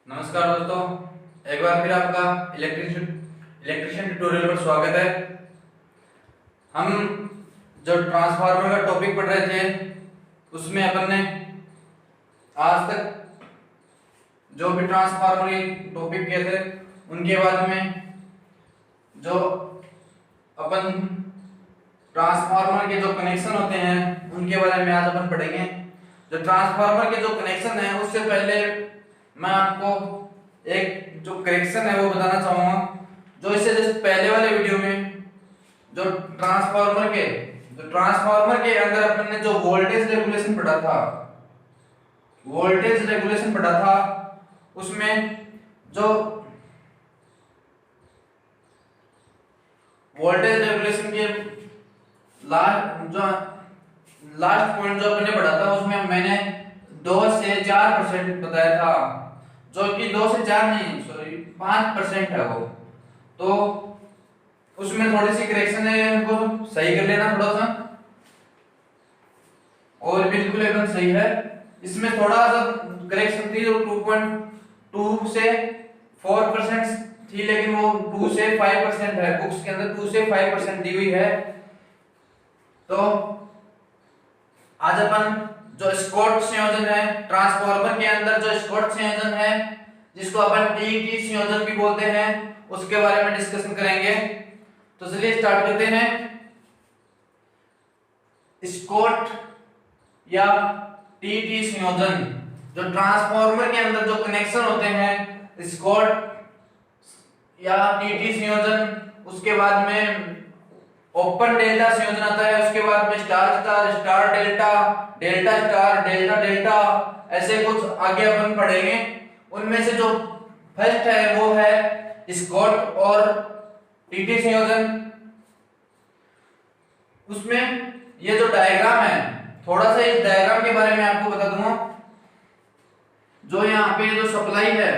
नमस्कार दोस्तों, एक बार फिर आपका इलेक्ट्रिशियन ट्यूटोरियल पर स्वागत है। हम जो ट्रांसफार्मर का टॉपिक पढ़ रहे थे उसमें अपन ने आज तक जो भी ट्रांसफार्मर टॉपिक किए थे उनके बाद में जो अपन ट्रांसफार्मर के जो कनेक्शन होते हैं उनके बारे में आज अपन पढ़ेंगे। जो ट्रांसफार्मर के जो कनेक्शन है उससे पहले मैं आपको एक जो करेक्शन है वो बताना चाहूंगा। जो इससे जैसे पहले वाले वीडियो में जो ट्रांसफार्मर के अंदर अपन ने जो वोल्टेज रेगुलेशन पढ़ा था उसमें जो वोल्टेज रेगुलेशन के लास्ट पॉइंट जो अपन ने पढ़ा था उसमें मैंने 2 से 4% बताया था, जो कि 2 से 4 नहीं, सॉरी 5% है वो। तो उसमें थोड़ी सी करेक्शन है, इनको सही कर लेना थोड़ा सा, और बिल्कुल एकदम सही है। इसमें थोड़ा सा करेक्शन थी जो 2.2 से 4% थी, लेकिन वो 2 से 5% है, बुक्स के अंदर 2 से 5% दी हुई है। तो आज अपन जो स्कॉट संयोजन है ट्रांसफार्मर के अंदर, जो स्कॉट संयोजन है जिसको अपन टीईटी संयोजन भी बोलते हैं, उसके बारे में डिस्कशन करेंगे। तो चलिए स्टार्ट करते हैं। स्कॉट या टीईटी संयोजन, जो ट्रांसफार्मर के अंदर जो कनेक्शन होते हैं, स्कॉट या टीईटी संयोजन, उसके बाद में ओपन डेल्टा संयोजन आता है, उसके बाद में star star, star delta, delta star, delta delta, ऐसे कुछ आगे अपन पढ़ेंगे। उनमें से जो फर्स्ट है वो है स्कॉट और टीटी संयोजन। उसमें ये जो डायग्राम है, थोड़ा सा इस डायग्राम के बारे में आपको बता दूंगा। जो यहाँ पे जो सप्लाई है,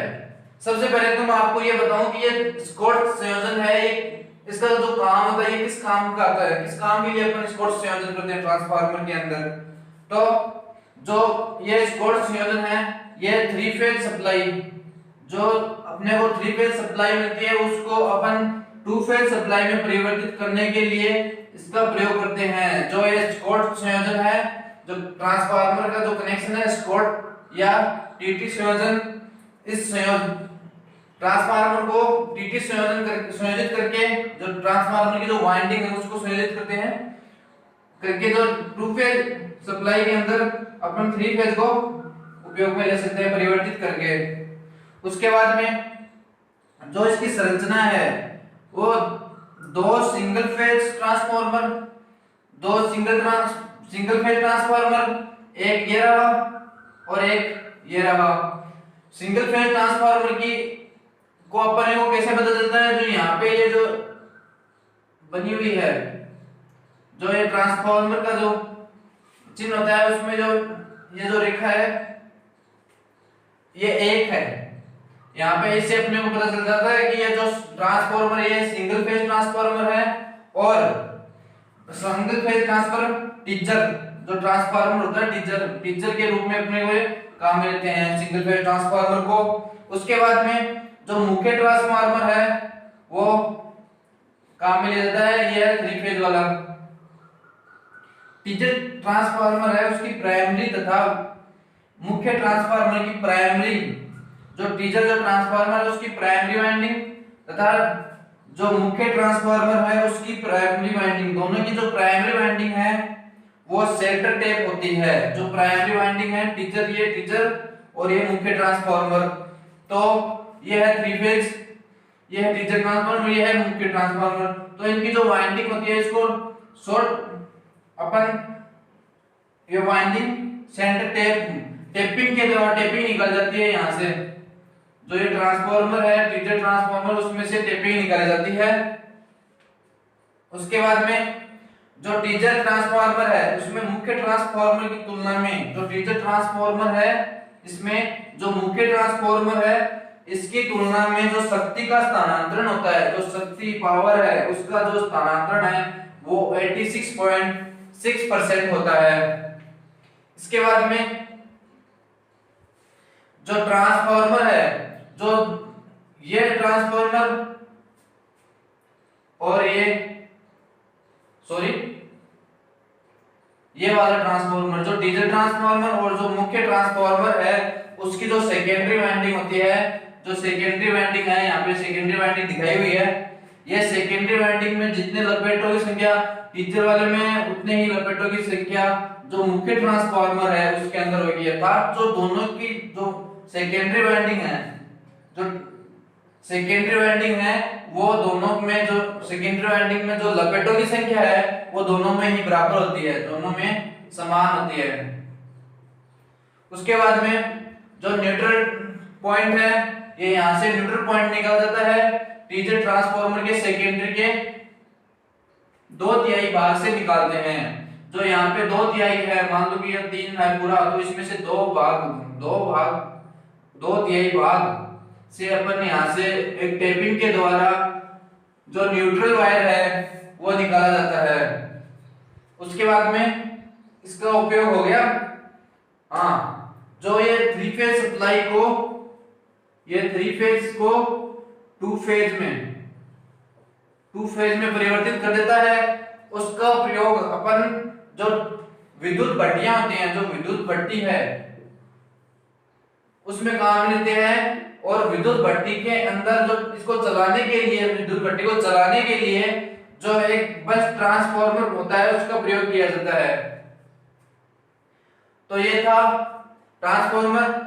सबसे पहले तो मैं आपको ये बताऊं कि ये स्कॉट संयोजन है, इसका जो काम होता है ये किस काम का आता है, किस काम के लिए अपन स्कॉट संयोजन करते हैं ट्रांसफार्मर के अंदर। तो जो ये स्कॉट संयोजन है, ये 3 फेज सप्लाई, जो अपने को 3 फेज सप्लाई मिलती है उसको अपन 2 फेज सप्लाई में परिवर्तित करने के लिए इसका प्रयोग करते हैं। जो ये स्कॉट संयोजन है, जो ट्रांसफार्मर का जो कनेक्शन है स्कॉट या टीटी संयोजन, इस संयोजन ट्रांसफार्मर को टीटी संयोजित करके जो ट्रांसफार्मर की जो वाइंडिंग है उसको संयोजित करते हैं करके, जो 2 फेज सप्लाई के अंदर अपन 3 फेज को उपयोग में ले सकते हैं परिवर्तित करके। उसके बाद में जो इसकी संरचना है वो 2 single phase transformer, 2 single phase transformer, एक ये रहा और एक ये रहा। सिंगल फेज ट्रांसफार्मर की को अपन को कैसे पता चलता है, जो यहाँ पे ये जो बनी हुई है, जो ये ट्रांसफार्मर का जो चिन्ह होता है उसमें जो ये जो रेखा है ये 1 है। यहाँ पे इससे अपने को पता चल जाता है कि ये जो ट्रांसफार्मर ये सिंगल फेज ट्रांसफार्मर है, और सिंगल फेज ट्रांसफार्मर टीचर जो ट्रांसफार्मर होता है टीचर के रूप में अपने को काम में लेते हैं सिंगल फेज ट्रांसफार्मर को। उसके बाद में जो मुख्य ट्रांसफार्मर है वो काम में ले जाता है ये 3 फेज वाला। टीचर ट्रांसफार्मर है उसकी प्राइमरी तथा मुख्य ट्रांसफार्मर की प्राइमरी, जो टीचर जो ट्रांसफार्मर है उसकी प्राइमरी वाइंडिंग तथा जो मुख्य ट्रांसफार्मर है उसकी प्राइमरी वाइंडिंग, दोनों की जो प्राइमरी वाइंडिंग है वो सेंटर टेप होती है। जो प्राइमरी वाइंडिंग है टीचर, ये टीचर और ये मुख्य ट्रांसफार्मर, तो ये है 3 फेज, ये है टीचर ट्रांसफार्मर, ये है मुख्य ट्रांसफार्मर। तो इनकी जो वाइंडिंग होती है इसको शॉर्ट अपन ये वाइंडिंग सेंटर टेपिंग के द्वारा टेपिंग निकल जाती है। यहाँ से जो ये ट्रांसफार्मर है टीचर ट्रांसफार्मर, उसमें से टेपिंग निकाली जाती है। उसके बाद में जो टीचर ट्रांसफार्मर है उसमें मुख्य ट्रांसफार्मर की तुलना में जो टीचर ट्रांसफार्मर है इसमें जो मुख्य ट्रांसफार्मर है इसकी तुलना में जो शक्ति का स्थानांतरण होता है, जो शक्ति पावर है उसका जो स्थानांतरण है वो 86.6% होता है। इसके बाद में जो ट्रांसफार्मर है जो ये ट्रांसफार्मर और ये वाला ट्रांसफार्मर, जो डीजल ट्रांसफार्मर और जो मुख्य ट्रांसफार्मर है उसकी जो सेकेंडरी वाइंडिंग होती है, जो सेकेंडरी वाइंडिंग है, यहाँ पे सेकेंडरी वाइंडिंग दिखाई हुई है। ये सेकेंडरी वाइंडिंग में जितने लपेटों की संख्या डीजल वाले में उतने ही लपेटों की संख्या जो मुख्य ट्रांसफार्मर है उसके अंदर होगी। अर्थात जो दोनों की जो सेकेंडरी वाइंडिंग है, जो सेकेंडरी वाइंडिंग है वो दोनों में जो सेकेंडरी वाइंडिंग में जो लपेटों की संख्या है वो दोनों में ही बराबर होती है, दोनों में समान होती है। उसके बाद में जो न्यूट्रल पॉइंट है, ये यहां से न्यूट्रल पॉइंट निकल जाता है डीजल ट्रांसफार्मर के सेकेंडरी के 2/3 भाग से निकालते हैं। जो यहाँ पे 2/3 है, मान लो कि ये 3 है पूरा, तो इसमें से 2/3 भाग से अपन यहाँ से एक टेपिंग के द्वारा जो न्यूट्रल वायर है वो निकाला जाता है। उसके बाद में इसका उपयोग हो गया, जो ये 3 फेज सप्लाई को, ये 3 फेज को 2 फेज में परिवर्तित कर देता है। उसका प्रयोग अपन जो विद्युत भट्टियां होती हैं, जो विद्युत भट्टी है उसमें काम लेते हैं। और विद्युत भट्टी के अंदर जो इसको चलाने के लिए, विद्युत भट्टी को चलाने के लिए जो एक बस ट्रांसफार्मर होता है उसका प्रयोग किया जाता है। तो ये था ट्रांसफार्मर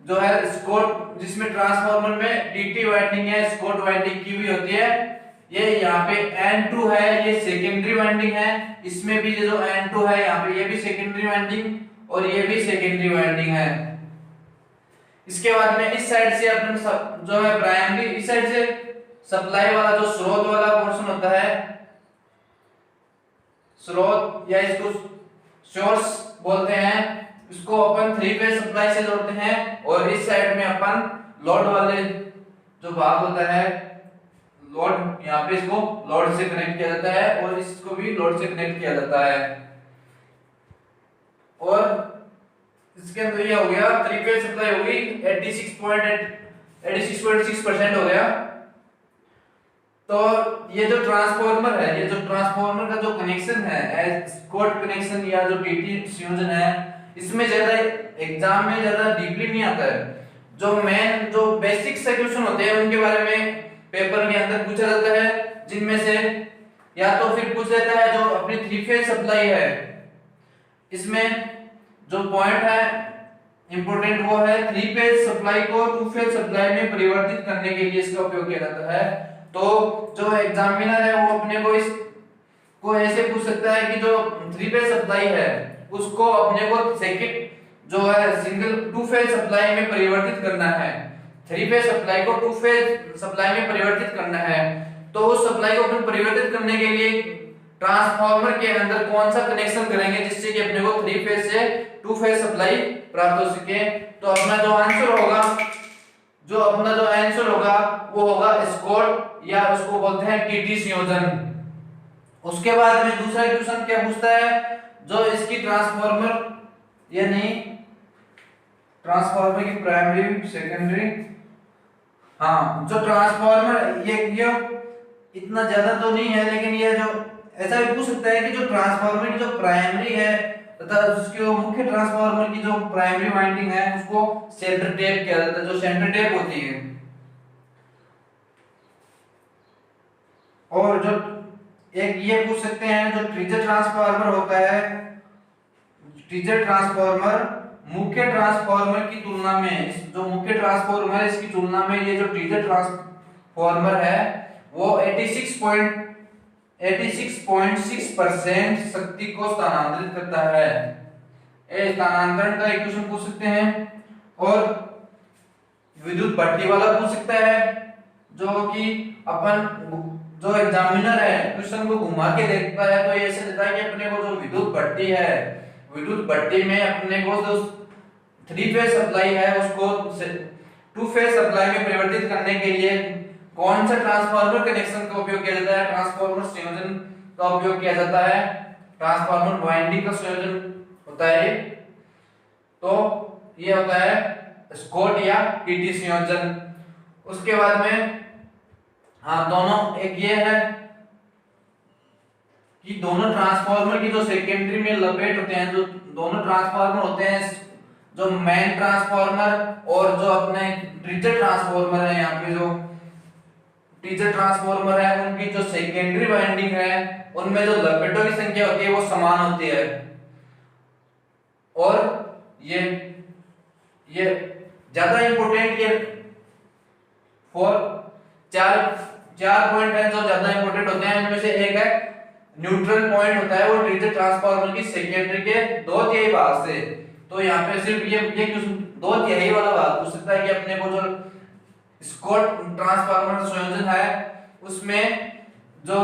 जो है स्कॉट, जिसमें ट्रांसफार्मर में डीटी वाइंडिंग है, स्कॉट वाइंडिंग की हुई होती है। ये यहाँ पे N2 है, ये सेकेंडरी वाइंडिंग है। इसमें भी ये जो N2 है यहाँ पे ये भी सेकेंडरी वाइंडिंग और ये भी सेकेंडरी वाइंडिंग है। इसके बाद में इस साइड से अपन जो है प्राइमरी, इस साइड से सप्लाई वाला जो स्रोत वाला पोर्शन होता है, स्रोत या इसको सोर्स बोलते हैं, इसको अपन 3 फेज सप्लाई से जोड़ते हैं। और इस साइड में अपन लोड वाले जो भाग होता है, लोड, यहाँ पे इसको लोड से कनेक्ट किया जाता है और इसको भी लोड से कनेक्ट किया जाता है। और इसके अंदर ये हो गया 3 फेज सप्लाई होगी 86.6% हो गया। तो ये जो ट्रांसफार्मर है, ये जो ट्रांसफार्मर का जो कनेक्शन है, स्कॉट कनेक्शन या जो डीटी संयोजन है, इसमें ज्यादा एग्जाम में ज्यादा डीपली नहीं आता है। जो मेन जो बेसिक सॉल्यूशन होते हैं उनके बारे में पेपर के अंदर पूछा जाता है, जिनमें से या तो फिर पूछ लेता है जो अपनी 3 फेज सप्लाई है, इसमें जो पॉइंट है इंपॉर्टेंट वो है 3 फेज सप्लाई को 2 फेज सप्लाई में परिवर्तित करने के लिए इसका उपयोग किया जाता है। तो जो एग्जामिनर है वो अपने को इसको ऐसे पूछ सकता है कि जो 3 फेज सप्लाई है उसको अपने को सेकंड जो है सिंगल 2 फेज सप्लाई में परिवर्तित करना है। 3 फेज सप्लाई को 2 फेज सप्लाई में परिवर्तित करना है। तो उस सप्लाई को अपन परिवर्तित करने के लिए ट्रांसफार्मर के अंदर कौन सा कनेक्शन करेंगे जिससे कि अपने को 3 फेज से 2 फेज सप्लाई प्राप्त हो सके। तो अपना जो आंसर होगा वो होगा स्कॉट या उसको बोलते हैं टीटी संयोजन। उसके बाद में दूसरा क्वेश्चन क्या पूछता है, जो इसकी ट्रांसफार्मर या नहीं ट्रांसफार्मर की प्राइमरी सेकेंडरी, जो ट्रांसफार्मर ये इतना ज्यादा तो नहीं है, लेकिन ये जो ऐसा भी पूछ सकता है कि जो ट्रांसफार्मर की जो प्राइमरी है तथा उसकी मुख्य ट्रांसफार्मर की जो प्राइमरी वाइंडिंग है उसको सेंटर टेप किया जाता है, जो सेंटर टेप होती है। और जो एक ये पूछ सकते हैं जो ट्रिजर ट्रांसफार्मर होता है, ट्रिजर ट्रांसफार्मर मुख्य ट्रांसफार्मर की तुलना में, जो मुख्य ट्रांसफार्मर है इसकी तुलना में ये जो ट्रिजर ट्रांसफार्मर है वो 86.6% शक्ति को स्थानांतरित करता है। स्थानांतरण का एक क्वेश्चन पूछ सकते हैं। और विद्युत भट्टी वाला पूछ सकता है, जो कि अपन जो एग्जामिनर है क्वेश्चन को घुमा के देखता है तो ये ऐसे देता है कि अपने को जो विद्युत भट्टी है, विद्युत भट्टी में अपने को जो 3 फेज सप्लाई है उसको 2 फेज सप्लाई में परिवर्तित करने के लिए कौन सा ट्रांसफार्मर कनेक्शन का उपयोग किया जाता है, ट्रांसफार्मर संयोजन का उपयोग किया जाता है, ट्रांसफार्मर वाइंडिंग का संयोजन होता है। तो ये होता है स्कॉट या टीटी संयोजन। उसके बाद में हाँ दोनों, एक ये है कि दोनों ट्रांसफार्मर की जो सेकेंडरी में लपेट होते हैं, जो दोनों ट्रांसफार्मर होते हैं, जो मेन ट्रांसफार्मर और जो अपने टीचर ट्रांसफार्मर है, यहाँ पे जो टीचर ट्रांसफार्मर है उनकी जो सेकेंडरी वाइंडिंग है उनमें जो लपेटों की संख्या होती है वो समान होती है। और ये ज्यादा इंपॉर्टेंट, ये फोर चार चार पॉइंट है जो ज्यादा इंपॉर्टेंट होते हैं। इनमें से एक है न्यूट्रल पॉइंट होता है वो टीचर ट्रांसफार्मर की सेकेंडरी के 2/3 भाग से। तो यहाँ पे सिर्फ ये कुछ 2/3 वाला भाग पूछ सकता है कि अपने को जो स्कॉट ट्रांसफार्मर संयोजन है उसमें जो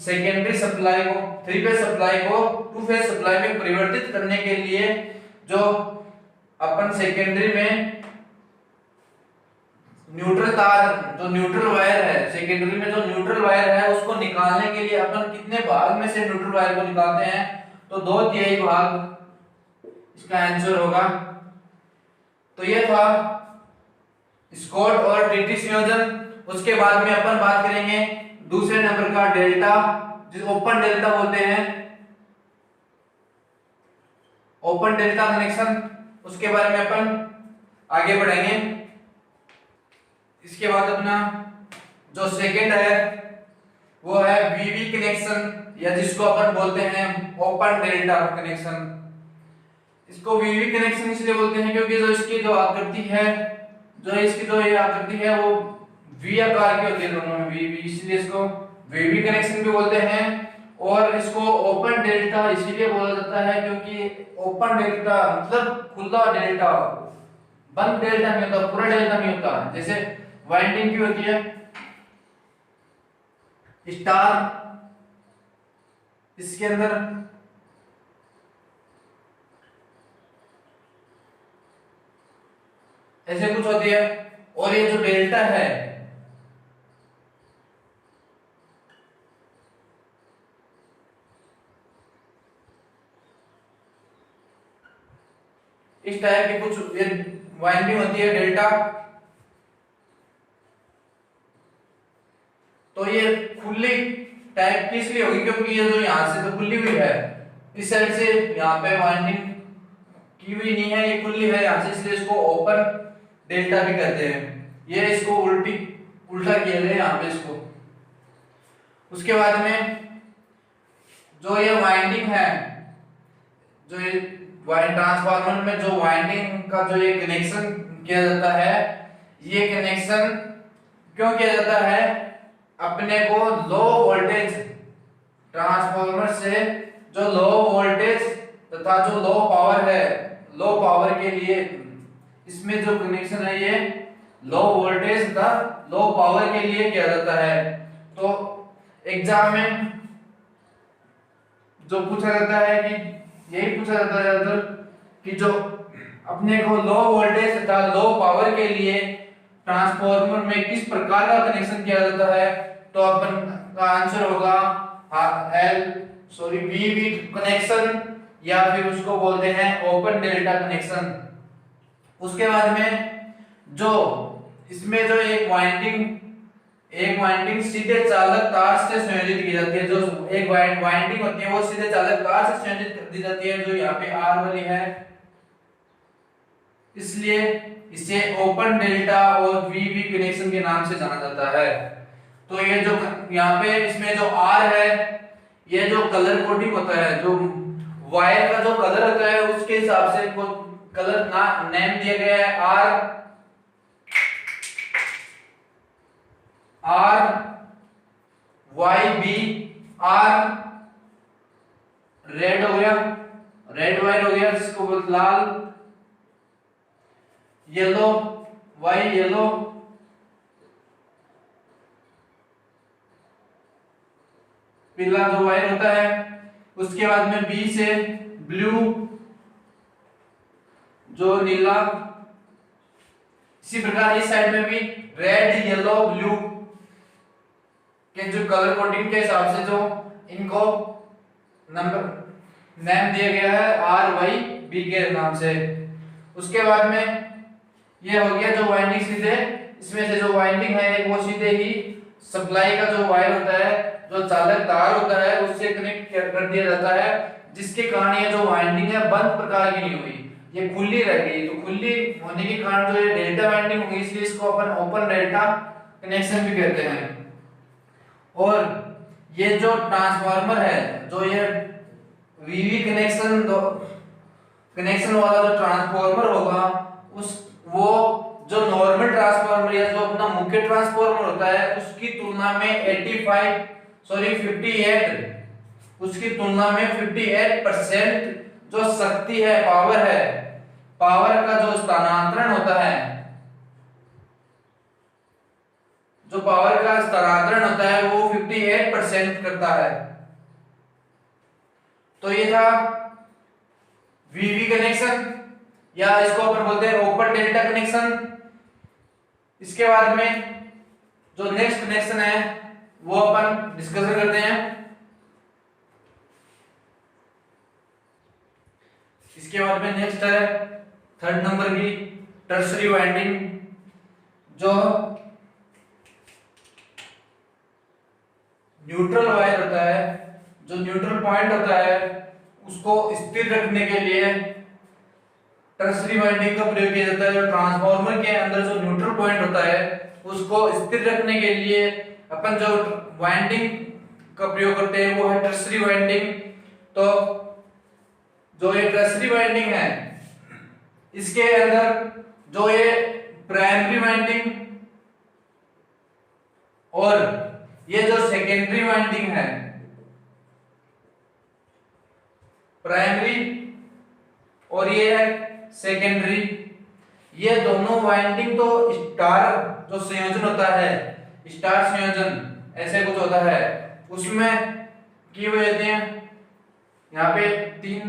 सेकेंडरी सप्लाई को 3 फेज सप्लाई को 2 फेज सप्लाई में परिवर्तित करने के लिए जो अपन सेकेंडरी में न्यूट्रल तार, जो न्यूट्रल वायर है, सेकेंडरी में जो न्यूट्रल वायर है उसको निकालने के लिए अपन कितने भाग में से न्यूट्रल वायर को निकालते हैं, तो 2/3 भाग इसका आंसर होगा। तो ये था स्कॉट और टीटी संयोजन। उसके बाद में अपन बात करेंगे दूसरे नंबर का डेल्टा, जिसे ओपन डेल्टा बोलते हैं, ओपन डेल्टा कनेक्शन। उसके बारे में अपन आगे बढ़ेंगे। इसके बाद अपना जो सेकंड है वो है वीवी कनेक्शन, या जिसको अपन बोलते हैं ओपन डेल्टा कनेक्शन। इसको वीवी कनेक्शन इसलिए बोलते हैं क्योंकि जो इसकी जो आकृति है, जो इसकी जो ये आकृति है वो वी आकार की होती है दोनों में, वीवी, इसलिए इसको वीवी कनेक्शन भी बोलते हैं। और इसको ओपन डेल्टा इसीलिए बोला जाता है क्योंकि ओपन डेल्टा मतलब खुला डेल्टा, बंद डेल्टा नहीं होता, पूरा डेल्टा नहीं होता। जैसे वाइंडिंग की होती है स्टार, इसके अंदर ऐसे कुछ होती है। और ये जो डेल्टा है इस टाइप की कुछ ये वाइंडिंग होती है डेल्टा। तो ये खुली टाइप की इसलिए होगी क्योंकि ये जो यहां से तो खुली हुई है, इस साइड से यहाँ पे वाइंडिंग की हुई नहीं है, ये खुली है यहां से, इसलिए इसको ओपन डेल्टा भी कहते हैं। ये इसको उल्टा किया गया यहाँ पे इसको। उसके बाद में जो ये वाइंडिंग है, जो ये ट्रांसफार्मर में जो वाइंडिंग का जो ये कनेक्शन किया जाता है, ये कनेक्शन क्यों किया जाता है, अपने को लो वोल्टेज ट्रांसफार्मर से जो लो वोल्टेज तथा जो लो पावर है, लो पावर के लिए इसमें जो कनेक्शन है ये लो वोल्टेज तथा लो पावर के लिए किया जाता है। तो एग्जाम में जो पूछा जाता है कि यही पूछा जाता है ज्यादातर कि जो अपने को लो वोल्टेज तथा लो पावर के लिए ट्रांसफार्मर में किस प्रकार का कनेक्शन किया जाता है, तो अपन का आंसर होगा वीवी कनेक्शन, या फिर उसको बोलते हैं ओपन डेल्टा कनेक्शन। उसके बाद में जो इसमें जो एक वाइंडिंग सीधे चालक तार से संयोजित की जाती है, जो एक वाइंडिंग होती है वो सीधे चालक तार से संयोजित कर दी जाती है, जो यहाँ पे आर वाली है, इसलिए इसे ओपन डेल्टा और वीवी कनेक्शन के नाम से जाना जाता है। तो ये जो यहाँ पे इसमें जो आर है, ये जो कलर कोडिंग होता है, जो वायर का जो कलर होता है उसके हिसाब से वो कलर नेम दिया गया है। R Y B, R red हो गया, रेड वायर हो गया जिसको बोलते लाल, येलो वाई येलो, पीला जो वायर होता है। उसके बाद में बी से ब्लू, जो नीला। इसी प्रकार इस साइड में भी रेड येलो ब्लू के जो कलर कोडिंग के हिसाब से जो इनको नंबर नेम दिया गया है आर वाई बी के नाम से। उसके बाद में ये हो गया जो वाइंडिंग सीधे, इसमें से जो वाइंडिंग है वो सीधे ही सप्लाई का जो वायर होता है, जो चालक तार होता है, उससे कनेक्ट कर दिया जाता है, जिसके कारण ये जो वाइंडिंग है बंद प्रकार की नहीं हुई, ये खुली रह गई। तो खुली होने के कारण जो ये डेल्टा वाइंडिंग होगी, इसलिए इसको अपन ओपन डेल्टा कनेक्शन भी कहते हैं। और ये जो ट्रांसफार्मर है, जो ये वीवी कनेक्शन वाला जो ट्रांसफार्मर होगा, उस वो जो नॉर्मल ट्रांसफार्मर या जो अपना मुख्य ट्रांसफार्मर होता है उसकी तुलना में 58 उसकी तुलना में 58% जो शक्ति है, पावर का जो स्थानांतरण होता है, जो पावर का स्थानांतरण होता है वो 58% करता है। तो ये था वीवी कनेक्शन, या इसको अपन बोलते हैं ओपन डेल्टा कनेक्शन। इसके बाद में जो नेक्स्ट कनेक्शन है वो अपन डिस्कशन करते हैं। इसके बाद में नेक्स्ट है थर्ड नंबर की टर्सरी वाइंडिंग, जो न्यूट्रल वायर होता है, जो न्यूट्रल पॉइंट होता है, उसको स्थिर रखने के लिए टर्सरी वाइंडिंग का प्रयोग किया जाता है। जो ट्रांसफार्मर के अंदर जो न्यूट्रल पॉइंट होता है उसको स्थिर रखने के लिए अपन जो वाइंडिंग का प्रयोग करते हैं वो है टर्सरी वाइंडिंग। तो जो ये टर्सरी वाइंडिंग है, इसके अंदर जो ये प्राइमरी वाइंडिंग और ये जो सेकेंडरी वाइंडिंग है, प्राइमरी और ये है सेकेंडरी, ये दोनों वाइंडिंग तो स्टार जो संयोजन होता है, स्टार संयोजन ऐसे कुछ होता है, उसमें किए हुए होते हैं। यहाँ पे 3,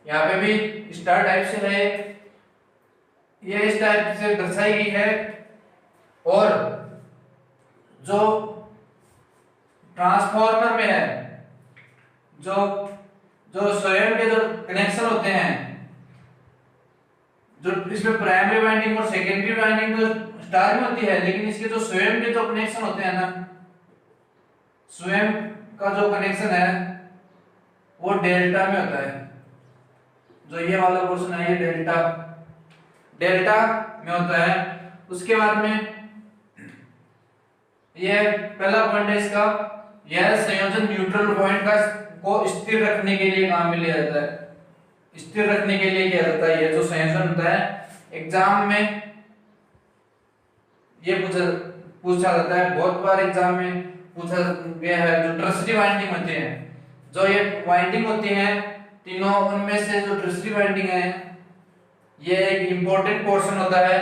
यहाँ पे भी स्टार टाइप से है, ये इस टाइप से दर्शाई गई है। और जो ट्रांसफार्मर में है, जो जो स्वयं के जो कनेक्शन होते हैं, जो इसमें प्राइमरी वाइंडिंग और सेकेंडरी वाइंडिंग तो स्टार में होती है, लेकिन इसके जो स्वयं के जो कनेक्शन होते हैं ना, स्वयं का जो कनेक्शन है वो डेल्टा में होता है। जो ये वाला पोर्शन है ये डेल्टा में होता है। उसके बाद में ये पहला पॉइंट है इसका, यह संयोजन न्यूट्रल पॉइंट का को स्थिर रखने के लिए काम में लिया जाता है। स्थिर रखने के लिए किया जाता है ये जो संयोजन होता है। एग्जाम में ये पूछा जाता है, बहुत बार एग्जाम में पूछा गया है। जो टर्सरी वाइंडिंग होती है, जो ये वाइंडिंग होती है तीनों, उनमें से जो टर्सरी वाइंडिंग है ये एक इंपॉर्टेंट पोर्शन होता है।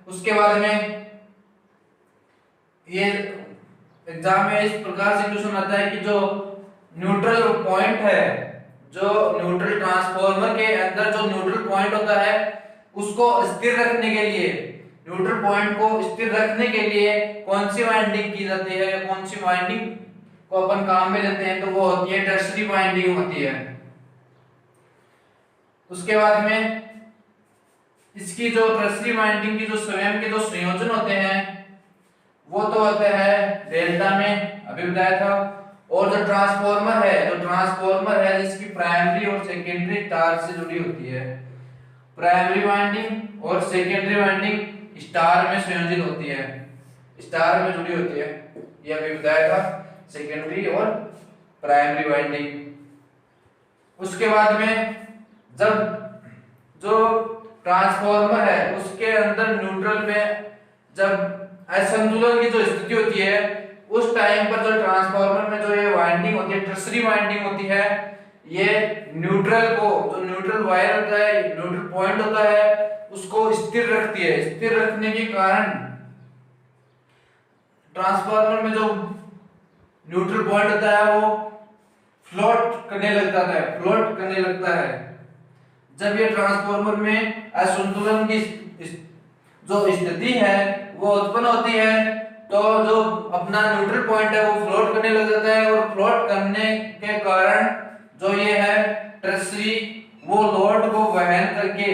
उसके बाद में ये एग्जाम में इस प्रकार से क्वेश्चन आता है कि जो न्यूट्रल पॉइंट है, जो न्यूट्रल ट्रांसफार्मर के अंदर जो न्यूट्रल पॉइंट होता है उसको स्थिर रखने के लिए, न्यूट्रल पॉइंट को स्थिर रखने के लिए कौन सी वाइंडिंग की जाती है, कौन सी वाइंडिंग को अपन काम में लेते हैं, तो वो होती है टर्सरी वाइंडिंग होती है। उसके बाद में इसकी जो टर्सरी वाइंडिंग की जो स्वयं के जो संयोजन होते हैं वो तो होते हैं डेल्टा में, अभी बताया था। और जो ट्रांसफार्मर है जिसकी प्राइमरी और सेकेंडरी तार से जुड़ी होती है, प्राइमरी वाइंडिंग और सेकेंडरी वाइंडिंग स्टार में संयोजित होती है, स्टार में जुड़ी होती है, ये अभी बताया था, सेकेंडरी और प्राइमरी वाइंडिंग। उसके बाद में जब जो ट्रांसफार्मर है उसके अंदर न्यूट्रल में जब असंतुलन की जो स्थिति होती है, उस टाइम पर जो ट्रांसफार्मर में जो ये वाइंडिंग होती है, टर्सरी वाइंडिंग होती है, ये न्यूट्रल को, जो न्यूट्रल वायर होता है, न्यूट्रल पॉइंट होता है, उसको स्थिर रखती है। स्थिर रखने के कारण ट्रांसफार्मर में जो न्यूट्रल पॉइंट होता है वो फ्लोट करने लगता है। जब ये ट्रांसफार्मर में असंतुलन की जो स्थिति है वो उत्पन्न होती है, तो जो अपना न्यूट्रल पॉइंट है वो फ्लोट करने लग जाता है, और फ्लोट करने के कारण जो ये है टर्सरी, वो लोड को वहन करके,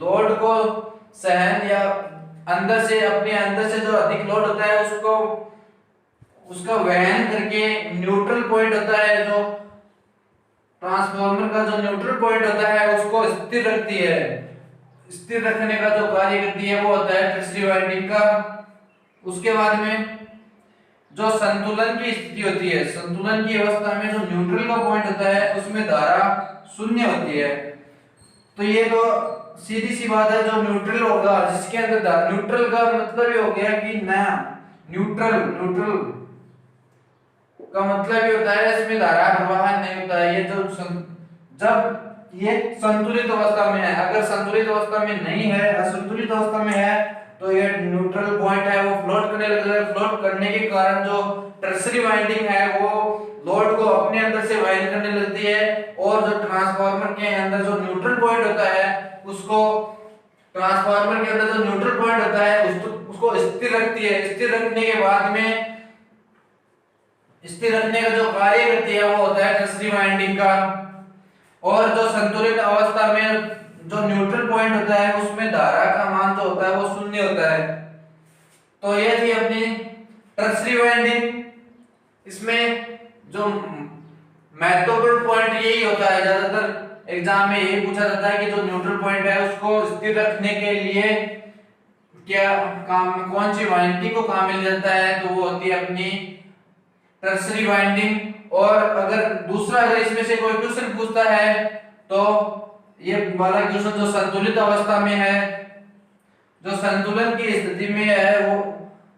लोड को सहन या अंदर से अपने अंदर से जो अधिक लोड होता है उसको उसका वहन करके न्यूट्रल पॉइंट होता है, जो ट्रांसफार्मर का जो न्यूट्रल पॉइंट होता है उसको स्थिर रखती है। स्थिर रखने का जो कार्य करती है वो होता है टर्सरी वाइंडिंग का। उसके बाद में जो संतुलन की स्थिति होती है, संतुलन की अवस्था में जो न्यूट्रल का पॉइंट होता है उसमें धारा शून्य होती है। तो ये तो सीधी सी बात है, जो न्यूट्रल होगा जिसके अंदर न्यूट्रल का मतलब ये हो गया कि नया न्यूट्रल न्यूट्रल का मतलब ये होता है इसमें धारा प्रवाह नहीं होता है। ये जो जब ये संतुलित अवस्था में है, अगर संतुलित अवस्था में नहीं है, असंतुलित अवस्था में है, तो ये न्यूट्रल पॉइंट है वो फ्लोट करने लगता है। फ्लोट करने के कारण जो टर्सरी वाइंडिंग है वो लोड को अपने अंदर से वाइंड करने लगती है, और जो ट्रांसफार्मर के अंदर जो न्यूट्रल पॉइंट होता है उसको ट्रांसफार्मर के अंदर जो न्यूट्रल पॉइंट होता है उसको स्थिर रखती है। स्थिर रखने के बाद में स्थिर रखने का जो कार्य करती है वो होता है टर्सरी वाइंडिंग का। और जो संतुलित अवस्था में जो न्यूट्रल पॉइंट होता है उसमें धारा का मान जो होता है वो शून्य होता है। तो ये थी अपनी टर्सरी वाइंडिंग। इसमें जो महत्वपूर्ण पॉइंट यही होता है, ज्यादातर एग्जाम में यही पूछा जाता है कि जो न्यूट्रल पॉइंट है उसको स्थिर रखने के लिए क्या काम, कौन सी वाइंडिंग को काम मिल जाता है, तो वो होती है अपनी टर्सरी वाइंडिंग। और अगर इसमें से कोई क्वेश्चन पूछता है तो ये वाला क्वेश्चन जो संतुलित अवस्था में है, जो संतुलन की स्थिति में है, वो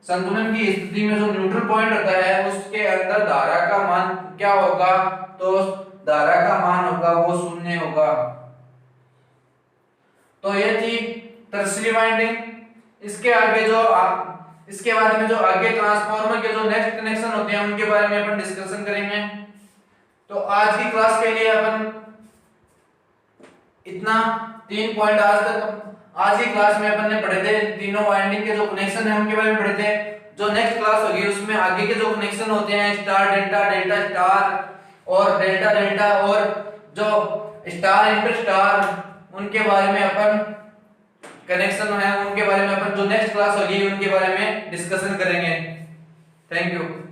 संतुलन की स्थिति में जो न्यूट्रल पॉइंट होता है उसके अंदर धारा का मान क्या होगा, तो धारा का मान होगा वो शून्य होगा। तो ये थी टर्सरी वाइंडिंग। इसके बाद में जो आगे ट्रांसफार्मर के जो नेक्स्ट कनेक्शन होते हैं उनके बारे में अपन डिस्कशन करेंगे। तो आज की क्लास के लिए अपन इतना 3 पॉइंट आज की क्लास में अपन ने पढ़े थे। तीनों वाइंडिंग के जो कनेक्शन है उनके बारे में पढ़े थे। जो नेक्स्ट क्लास होगी उसमें आगे के जो कनेक्शन होते हैं स्टार डेल्टा, डेल्टा स्टार और डेल्टा डेल्टा और जो स्टार इंटर स्टार, उनके बारे में अपन कनेक्शन है उनके बारे में अपन जो नेक्स्ट क्लास होगी उनके बारे में डिस्कशन करेंगे। Thank you.